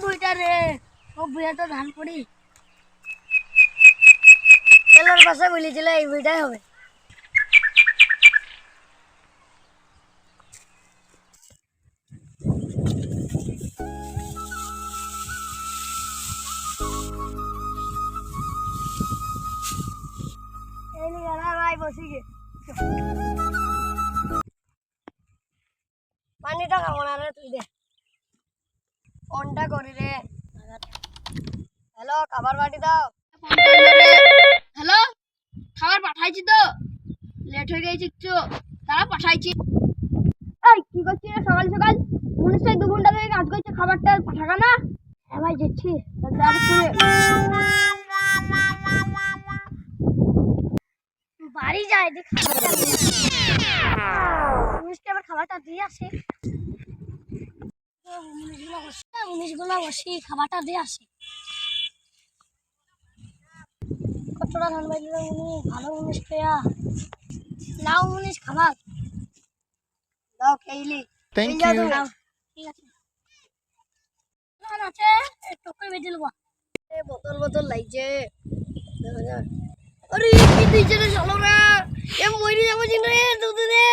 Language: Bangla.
বুইটা রে ও বুইয়া তো ধান পড়ি এলার পাশে বলেছিল এই বুইটাই হবে এই নি গানা ভাই বসি গে পানিটা খাবো না রে তুই দে অনটা করি রে হ্যালো খাবার বাটি দাও হ্যালো খাবার পাঠাইছি তো লেট হয়ে গেছে একটু তারা পাঠাইছি এই কি করছিস রে সকাল সকাল মনে হয় 2 ঘন্টা ধরে কাজ করছে খাবারটা পাঠাকা না হ্যাঁ ভাই যাচ্ছি বাড়ি যায় দেখ মানুষকে আবার খাবারটা দিয়ে আসে উনিশগুলো বসি খাবারটা দিয়ে আসে কতটা ধান বাই দিলাম উনি ভালো উনিশ পেয়া নাও উনিশ খাবার দাও খেইলি Thank এই যাও you. দাও। ঠিক আছে ধান আছে টকে বেজে লবা বোতল বোতল লাগছে আরে কি দিছে রে চলো রে এ মইরি যাবো জিন রে দুদিনে